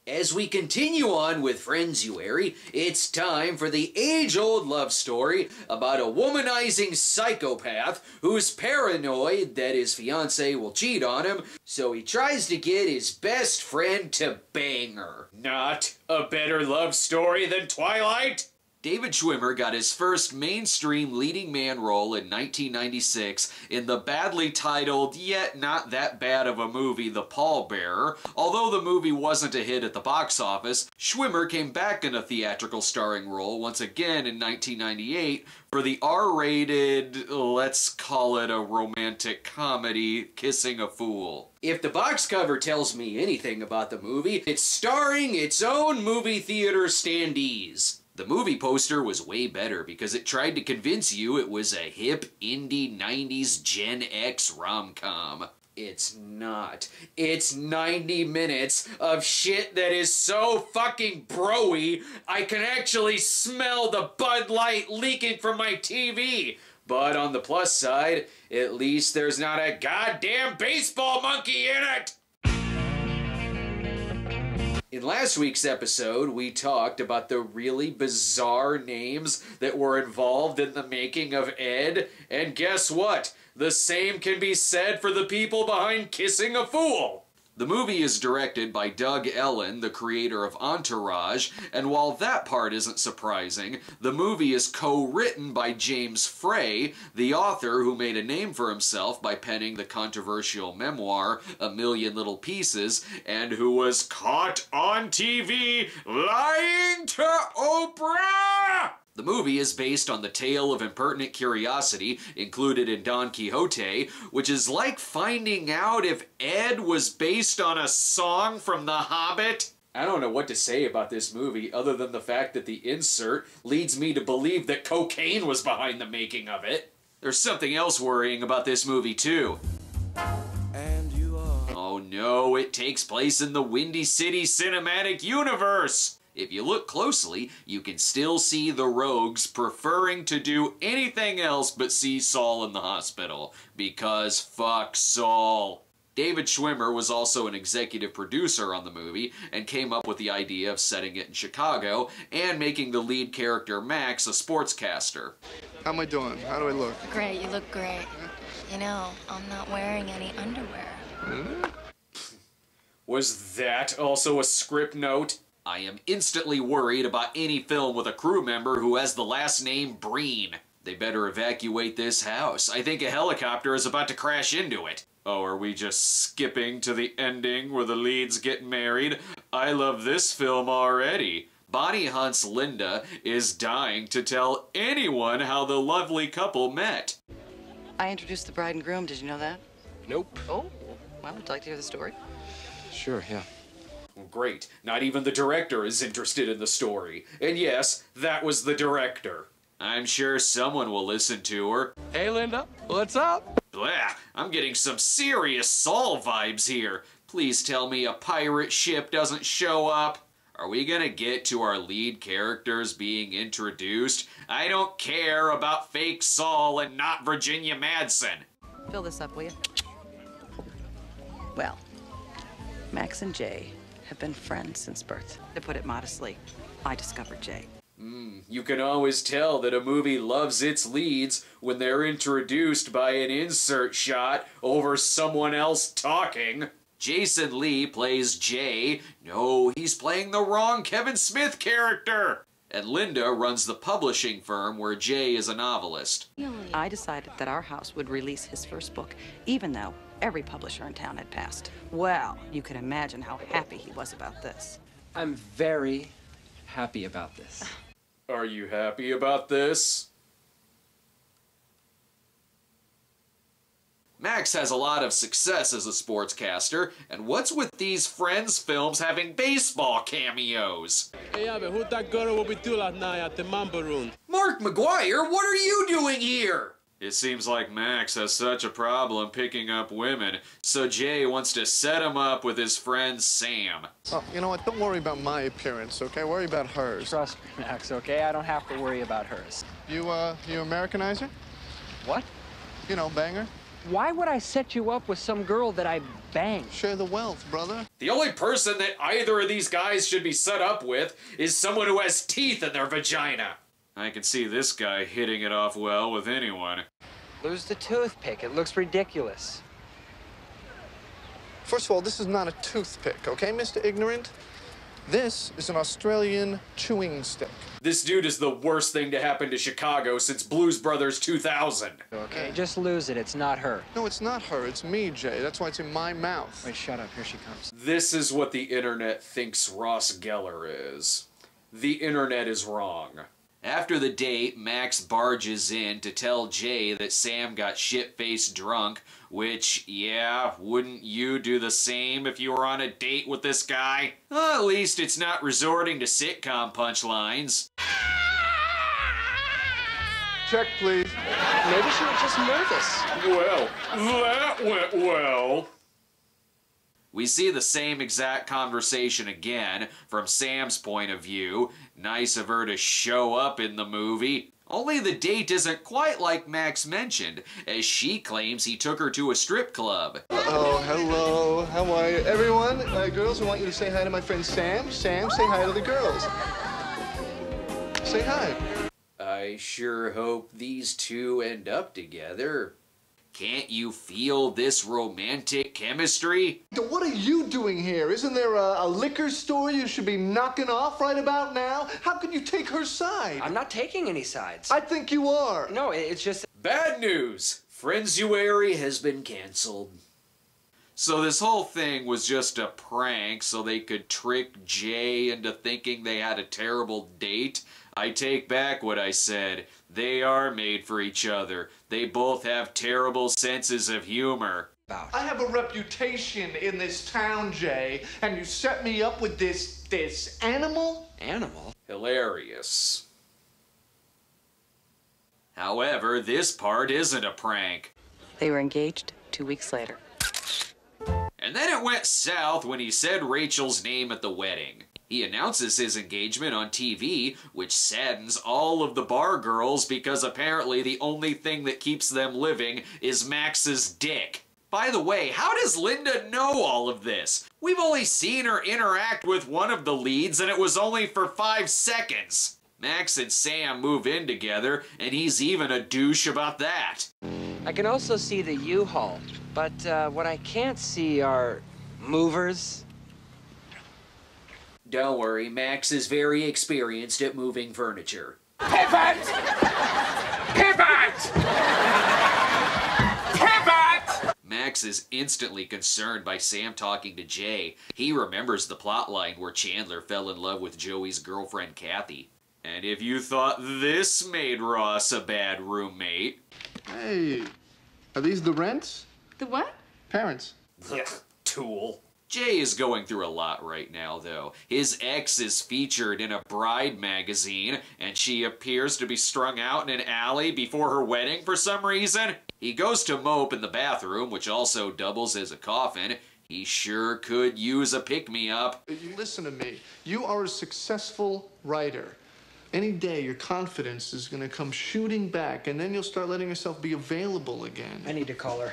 As we continue on with Friendsuary, it's time for the age-old love story about a womanizing psychopath who's paranoid that his fiancée will cheat on him, so he tries to get his best friend to bang her. Not a better love story than Twilight? David Schwimmer got his first mainstream leading man role in 1996 in the badly titled, yet not that bad of a movie, The Pallbearer. Although the movie wasn't a hit at the box office, Schwimmer came back in a theatrical starring role once again in 1998 for the R-rated, let's call it a romantic comedy, Kissing a Fool. If the box cover tells me anything about the movie, it's starring its own movie theater standees. The movie poster was way better because it tried to convince you it was a hip, indie 90s Gen X rom-com. It's not. It's 90 minutes of shit that is so fucking bro-y, I can actually smell the Bud Light leaking from my TV. But on the plus side, at least there's not a goddamn baseball monkey in it! In last week's episode, we talked about the really bizarre names that were involved in the making of Ed, and guess what? The same can be said for the people behind Kissing a Fool! The movie is directed by Doug Ellin, the creator of Entourage, and while that part isn't surprising, the movie is co-written by James Frey, the author who made a name for himself by penning the controversial memoir A Million Little Pieces, and who was caught on TV lying to Oprah! The movie is based on the tale of impertinent curiosity included in Don Quixote, which is like finding out if Ed was based on a song from The Hobbit. I don't know what to say about this movie other than the fact that the insert leads me to believe that cocaine was behind the making of it. There's something else worrying about this movie too. And you are... Oh no, it takes place in the Windy City Cinematic Universe! If you look closely, you can still see the rogues preferring to do anything else but see Saul in the hospital. Because fuck Saul. David Schwimmer was also an executive producer on the movie and came up with the idea of setting it in Chicago and making the lead character Max a sportscaster. How am I doing? How do I look? Great, you look great. You know, I'm not wearing any underwear. Was that also a script note? I am instantly worried about any film with a crew member who has the last name Breen. They better evacuate this house. I think a helicopter is about to crash into it. Oh, are we just skipping to the ending where the leads get married? I love this film already. Bonnie Hunt's Linda is dying to tell anyone how the lovely couple met. I introduced the bride and groom. Did you know that? Nope. Oh, well, would you like to hear the story? Sure, yeah. Great. Not even the director is interested in the story. And yes, that was the director. I'm sure someone will listen to her. Hey, Linda, what's up? Blah, I'm getting some serious Saul vibes here. Please tell me a pirate ship doesn't show up. Are we gonna get to our lead characters being introduced? I don't care about fake Saul and not Virginia Madsen. Fill this up, will you? Well, Max and Jay have been friends since birth. To put it modestly, I discovered Jay. You can always tell that a movie loves its leads when they're introduced by an insert shot over someone else talking. Jason Lee plays Jay. No, he's playing the wrong Kevin Smith character. And Linda runs the publishing firm where Jay is a novelist. I decided that our house would release his first book, even though every publisher in town had passed. Well, you can imagine how happy he was about this. I'm very happy about this. Are you happy about this? Max has a lot of success as a sportscaster, and what's with these Friends films having baseball cameos? Hey, Abby, who's that girl will be do last night at the Mamba Room? Mark McGuire, what are you doing here? It seems like Max has such a problem picking up women, so Jay wants to set him up with his friend Sam. Oh, you know what? Don't worry about my appearance, okay? Worry about hers. Trust me, Max, okay? I don't have to worry about hers. You Americanizer? What? You know, banger. Why would I set you up with some girl that I banged? Share the wealth, brother. The only person that either of these guys should be set up with is someone who has teeth in their vagina. I can see this guy hitting it off well with anyone. Lose the toothpick. It looks ridiculous. First of all, this is not a toothpick, okay, Mr. Ignorant? This is an Australian chewing stick. This dude is the worst thing to happen to Chicago since Blues Brothers 2000. Okay, just lose it. It's not her. No, it's not her. It's me, Jay. That's why it's in my mouth. Wait, shut up. Here she comes. This is what the internet thinks Ross Geller is. The internet is wrong. After the date, Max barges in to tell Jay that Sam got shit-faced drunk, which, yeah, wouldn't you do the same if you were on a date with this guy? At least it's not resorting to sitcom punchlines. Check, please. Maybe she was just nervous. Well, that went well. We see the same exact conversation again from Sam's point of view. Nice of her to show up in the movie. Only the date isn't quite like Max mentioned, as she claims he took her to a strip club. Oh, hello. How are you? Everyone, girls, I want you to say hi to my friend Sam. Sam, say hi to the girls. Say hi. I sure hope these two end up together. Can't you feel this romantic chemistry? What are you doing here? Isn't there a liquor store you should be knocking off right about now? How can you take her side? I'm not taking any sides. I think you are. No, it's just... Bad news! Friendsuary has been cancelled. So this whole thing was just a prank so they could trick Jay into thinking they had a terrible date? I take back what I said. They are made for each other. They both have terrible senses of humor. I have a reputation in this town, Jay, and you set me up with this animal? Animal? Hilarious. However, this part isn't a prank. They were engaged 2 weeks later. And then it went south when he said Rachel's name at the wedding. He announces his engagement on TV, which saddens all of the bar girls because apparently the only thing that keeps them living is Max's dick. By the way, how does Linda know all of this? We've only seen her interact with one of the leads and it was only for 5 seconds. Max and Sam move in together and he's even a douche about that. I can also see the U-Haul, but what I can't see are movers. Don't worry, Max is very experienced at moving furniture. Pivot! Pivot! Pivot! Max is instantly concerned by Sam talking to Jay. He remembers the plotline where Chandler fell in love with Joey's girlfriend, Kathy. And if you thought this made Ross a bad roommate... Hey, are these the rents? The what? Parents. Tool. Jay is going through a lot right now, though. His ex is featured in a bride magazine, and she appears to be strung out in an alley before her wedding for some reason. He goes to mope in the bathroom, which also doubles as a coffin. He sure could use a pick-me-up. You listen to me. You are a successful writer. Any day, your confidence is going to come shooting back, and then you'll start letting yourself be available again. I need to call her.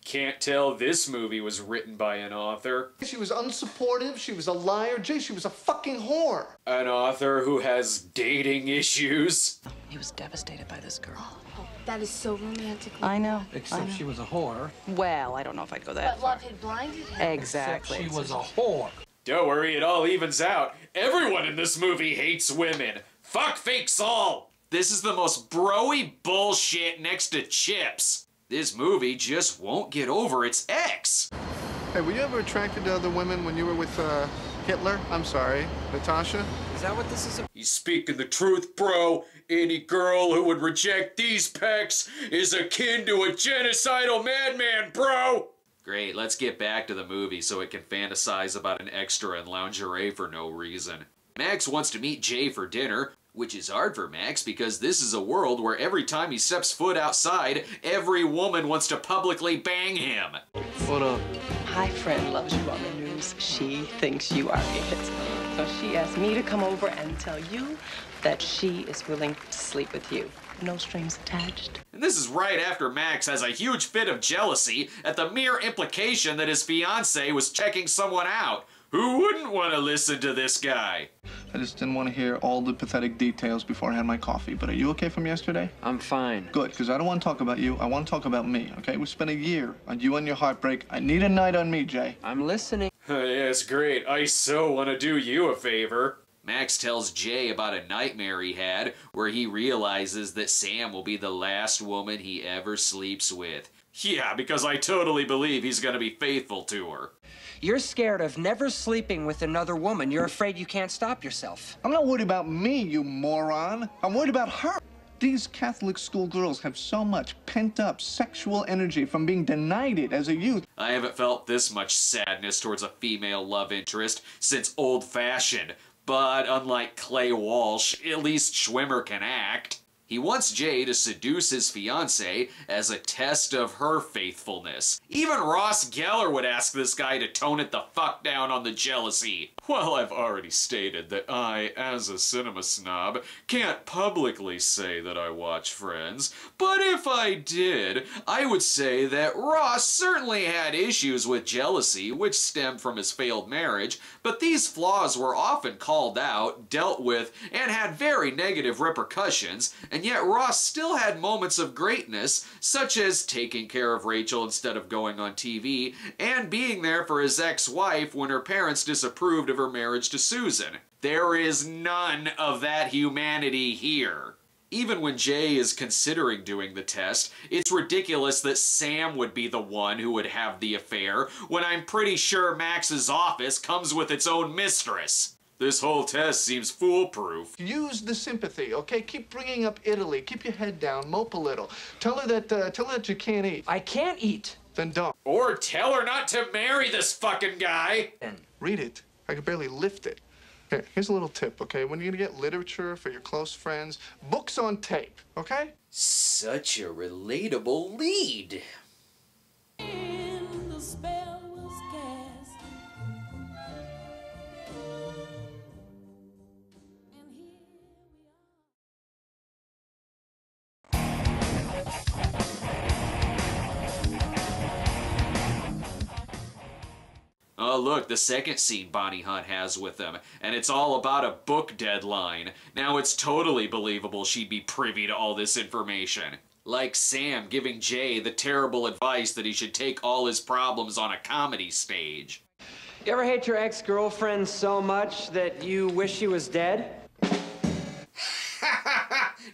Can't tell this movie was written by an author. She was unsupportive, she was a liar. Jay, she was a fucking whore. An author who has dating issues. He was devastated by this girl. Oh, that is so romantic. I know. Except she was a whore. Well, I don't know if I'd go that But far. love had blinded him. Exactly. Except she was a whore. Don't worry, it all evens out. Everyone in this movie hates women. Fuck fake Saul. This is the most bro-y bullshit next to Chips. This movie just won't get over its ex. Hey, were you ever attracted to other women when you were with, Hitler? I'm sorry, Natasha? Is that what this is? He's speaking the truth, bro. Any girl who would reject these pecs is akin to a genocidal madman, bro. Great, let's get back to the movie so it can fantasize about an extra in lingerie for no reason. Max wants to meet Jay for dinner, which is hard for Max because this is a world where every time he steps foot outside, every woman wants to publicly bang him. What up? My friend loves you on the news. She thinks you are it. So she asked me to come over and tell you that she is willing to sleep with you. no strings attached. And this is right after Max has a huge fit of jealousy at the mere implication that his fiancée was checking someone out. Who wouldn't want to listen to this guy? I just didn't want to hear all the pathetic details before I had my coffee. But are you okay from yesterday? I'm fine. Good, because I don't want to talk about you. I want to talk about me, okay? We spent a year on you and your heartbreak. I need a night on me, Jay. I'm listening. Yes, great. I so want to do you a favor. Max tells Jay about a nightmare he had where he realizes that Sam will be the last woman he ever sleeps with. Yeah, because I totally believe he's going to be faithful to her. You're scared of never sleeping with another woman. You're afraid you can't stop yourself. I'm not worried about me, you moron. I'm worried about her. These Catholic school girls have so much pent-up sexual energy from being denied it as a youth. I haven't felt this much sadness towards a female love interest since Old Fashioned. But unlike Clay Walsh, at least Schwimmer can act. He wants Jay to seduce his fiancée as a test of her faithfulness. Even Ross Geller would ask this guy to tone it the fuck down on the jealousy. Well, I've already stated that I, as a cinema snob, can't publicly say that I watch Friends, but if I did, I would say that Ross certainly had issues with jealousy, which stemmed from his failed marriage, but these flaws were often called out, dealt with, and had very negative repercussions, and yet Ross still had moments of greatness, such as taking care of Rachel instead of going on TV, and being there for his ex-wife when her parents disapproved of her marriage to Susan. There is none of that humanity here. Even when Jay is considering doing the test, it's ridiculous that Sam would be the one who would have the affair, when I'm pretty sure Max's office comes with its own mistress. This whole test seems foolproof. Use the sympathy, okay? Keep bringing up Italy. Keep your head down. Mope a little. Tell her that you can't eat. I can't eat. Then don't. Or tell her not to marry this fucking guy. Read it. I could barely lift it. Here, here's a little tip, okay? When you're gonna get literature for your close friends, books on tape, okay? Such a relatable lead. Oh look, the second scene Bonnie Hunt has with them, and it's all about a book deadline. Now it's totally believable she'd be privy to all this information. Like Sam giving Jay the terrible advice that he should take all his problems on a comedy stage. You ever hate your ex-girlfriend so much that you wish she was dead?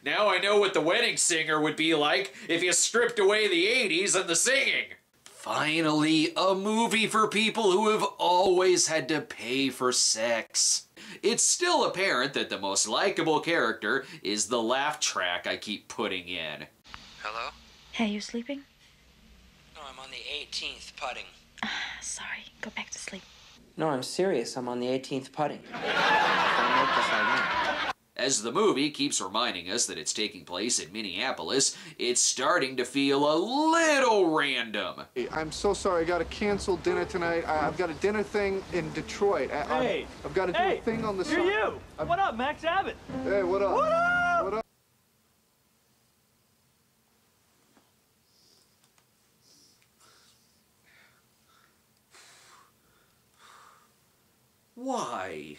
Now I know what the wedding singer would be like if you stripped away the 80s and the singing. Finally, a movie for people who have always had to pay for sex. It's still apparent that the most likable character is the laugh track I keep putting in. Hello? Hey, you sleeping? No, I'm on the 18th putting. Sorry, go back to sleep. No, I'm serious. I'm on the 18th putting. If I make this, I win. As the movie keeps reminding us that it's taking place in Minneapolis, it's starting to feel a little random. Hey, I'm so sorry. I got to cancel dinner tonight. I've got a dinner thing in Detroit. I've got to do a thing on the side. You're you! What up, Max Abbott? Hey, what up? What up? What up? Why?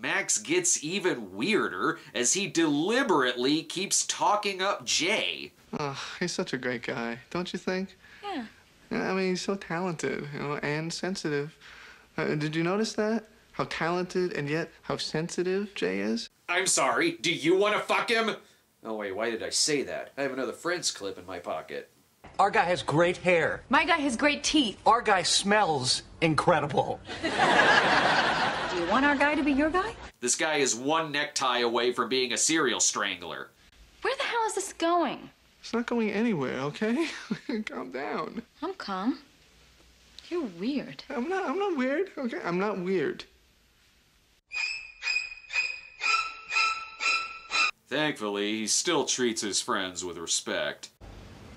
Max gets even weirder as he deliberately keeps talking up Jay. Oh, he's such a great guy, don't you think? Yeah. I mean, he's so talented, you know, and sensitive. Did you notice that? How talented and yet how sensitive Jay is? I'm sorry, do you want to fuck him? Oh wait, why did I say that? I have another Friends clip in my pocket. Our guy has great hair. My guy has great teeth. Our guy smells incredible. Do you want our guy to be your guy? This guy is one necktie away from being a serial strangler. Where the hell is this going? It's not going anywhere, okay? Calm down. I'm calm. You're weird. I'm not weird, okay? I'm not weird. Thankfully, he still treats his friends with respect.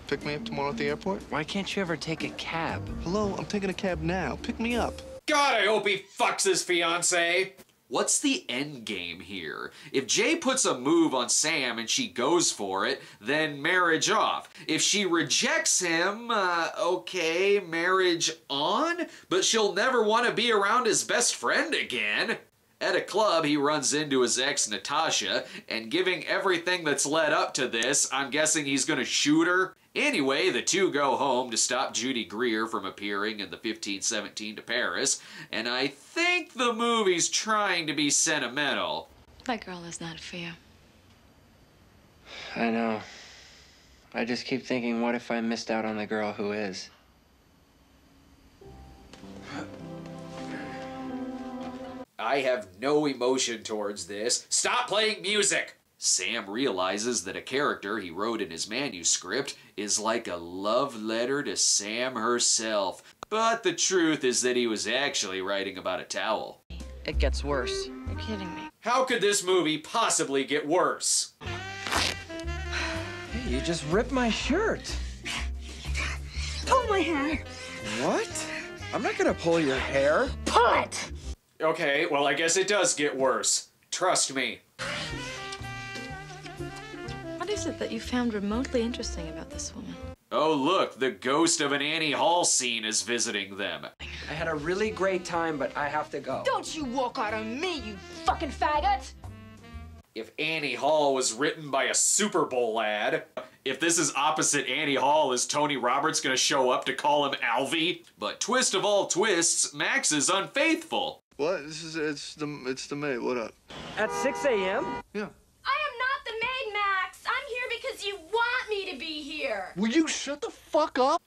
Pick me up tomorrow at the airport? Why can't you ever take a cab? Hello, I'm taking a cab now. Pick me up. God, I hope he fucks his fiancée. What's the end game here? If Jay puts a move on Sam and she goes for it, then marriage off. If she rejects him, okay, marriage on? But she'll never want to be around his best friend again. At a club, he runs into his ex, Natasha, and giving everything that's led up to this, I'm guessing he's gonna shoot her. Anyway, the two go home to stop Judy Greer from appearing in the 1517 to Paris, and I think the movie's trying to be sentimental. That girl is not for you. I know. I just keep thinking, what if I missed out on the girl who is? I have no emotion towards this. Stop playing music! Sam realizes that a character he wrote in his manuscript is like a love letter to Sam herself. But the truth is that he was actually writing about a towel. It gets worse. You're kidding me. How could this movie possibly get worse? Hey, you just ripped my shirt. Pull my hair. What? I'm not gonna pull your hair. Pull it. Okay, well, I guess it does get worse. Trust me. What is it that you found remotely interesting about this woman? Oh, look, the ghost of an Annie Hall scene is visiting them. I had a really great time, but I have to go. Don't you walk out on me, you fucking faggot! If Annie Hall was written by a Super Bowl ad, if this is opposite Annie Hall, is Tony Roberts gonna show up to call him Alvy? But twist of all twists, Max is unfaithful. What? It's the maid. What up? At 6 a.m.? Yeah. I am not the maid, Max. I'm here because you want me to be here. Will you shut the fuck up?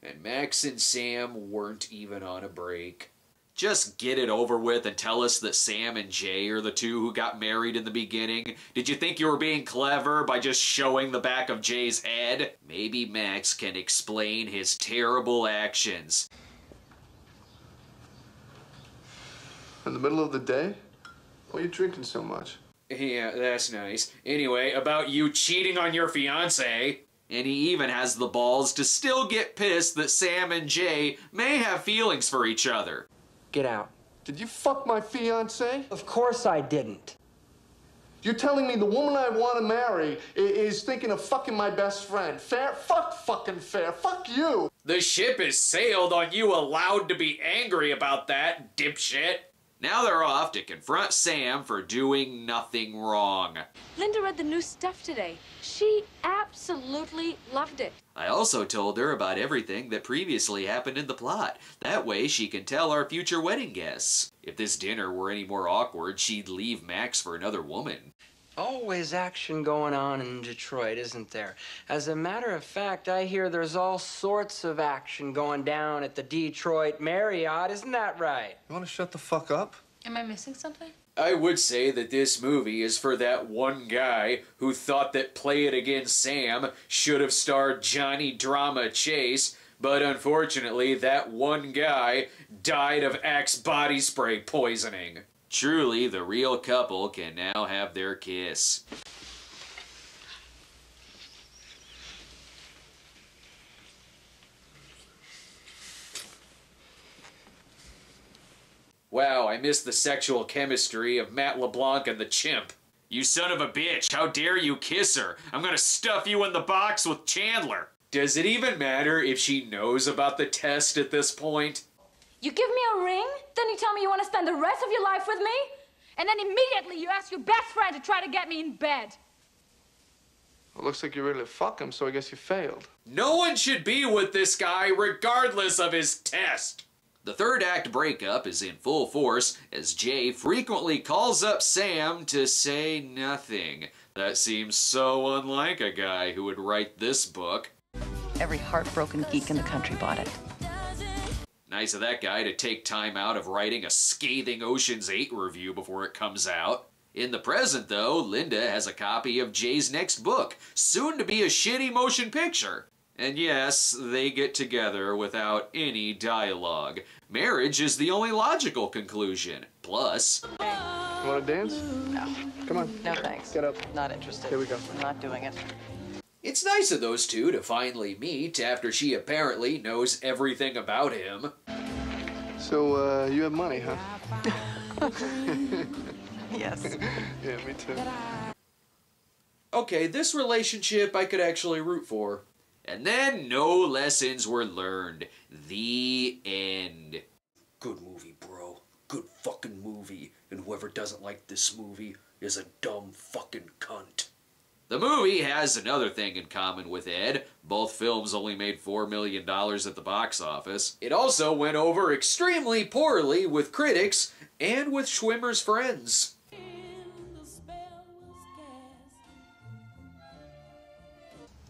And Max and Sam weren't even on a break. Just get it over with and tell us that Sam and Jay are the two who got married in the beginning. Did you think you were being clever by just showing the back of Jay's head? Maybe Max can explain his terrible actions. In the middle of the day? Why are you drinking so much? Yeah, that's nice. Anyway, about you cheating on your fiancé. And he even has the balls to still get pissed that Sam and Jay may have feelings for each other. Get out. Did you fuck my fiancé? Of course I didn't. You're telling me the woman I want to marry is thinking of fucking my best friend. Fair? Fuck fucking fair. Fuck you. The ship has sailed on you allowed to be angry about that, dipshit. Now they're off to confront Sam for doing nothing wrong. Linda read the new stuff today. She absolutely loved it. I also told her about everything that previously happened in the plot. That way she can tell our future wedding guests. If this dinner were any more awkward, she'd leave Max for another woman. Always action going on in Detroit, isn't there? As a matter of fact, I hear there's all sorts of action going down at the Detroit Marriott. Isn't that right? You want to shut the fuck up? Am I missing something? I would say that this movie is for that one guy who thought that Play It Again Sam should have starred Johnny Drama Chase, but unfortunately that one guy died of Axe body spray poisoning. Truly, the real couple can now have their kiss. Wow, I missed the sexual chemistry of Matt LeBlanc and the chimp. You son of a bitch, how dare you kiss her? I'm gonna stuff you in the box with Chandler. Does it even matter if she knows about the test at this point? You give me a ring, then you tell me you want to spend the rest of your life with me, and then immediately you ask your best friend to try to get me in bed. Well, looks like you really fuck him, so I guess you failed. No one should be with this guy regardless of his test. The third act breakup is in full force as Jay frequently calls up Sam to say nothing. That seems so unlike a guy who would write this book. Every heartbroken geek in the country bought it. Nice of that guy to take time out of writing a scathing Ocean's 8 review before it comes out. In the present, though, Linda has a copy of Jay's next book, soon to be a shitty motion picture. And yes, they get together without any dialogue. Marriage is the only logical conclusion. Plus... You want to dance? No. Come on. No thanks. Get up. Not interested. Here we go. Not doing it. It's nice of those two to finally meet after she apparently knows everything about him. So, you have money, huh? Yes. Yeah, me too. Okay, this relationship I could actually root for. And then no lessons were learned. The end. Good movie, bro. Good fucking movie. And whoever doesn't like this movie is a dumb fucking cunt. The movie has another thing in common with Ed. Both films only made $4 million at the box office. It also went over extremely poorly with critics and with Schwimmer's friends.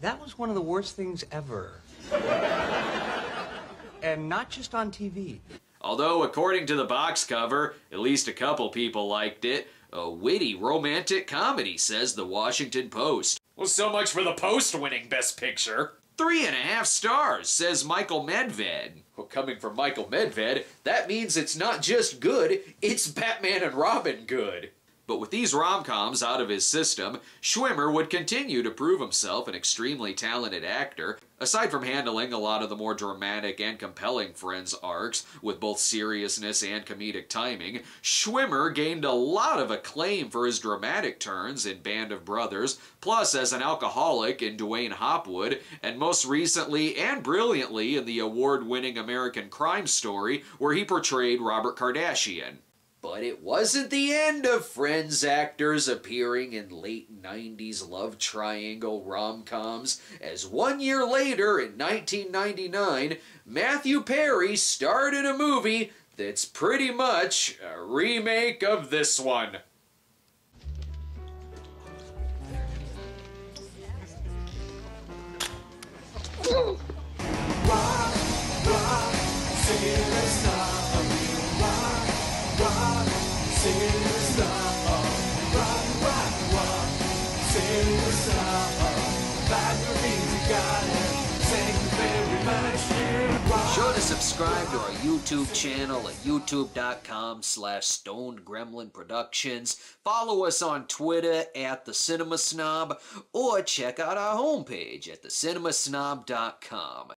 That was one of the worst things ever. And not just on TV. Although, according to the box cover, at least a couple people liked it. A witty romantic comedy, says the Washington Post. Well, so much for the Post winning Best Picture. 3.5 stars, says Michael Medved. Well, coming from Michael Medved, that means it's not just good, it's Batman and Robin good. But with these rom-coms out of his system, Schwimmer would continue to prove himself an extremely talented actor. Aside from handling a lot of the more dramatic and compelling Friends arcs with both seriousness and comedic timing, Schwimmer gained a lot of acclaim for his dramatic turns in Band of Brothers, plus as an alcoholic in Dwayne Hopwood, and most recently and brilliantly in the award-winning American Crime Story, where he portrayed Robert Kardashian. But it wasn't the end of Friends actors appearing in late 90s love triangle rom-coms, as 1 year later, in 1999, Matthew Perry starred in a movie that's pretty much a remake of this one. Be sure to subscribe to our YouTube channel at youtube.com/StonedGremlinProductions. Follow us on Twitter at The Cinema Snob, or check out our homepage at thecinemasnob.com.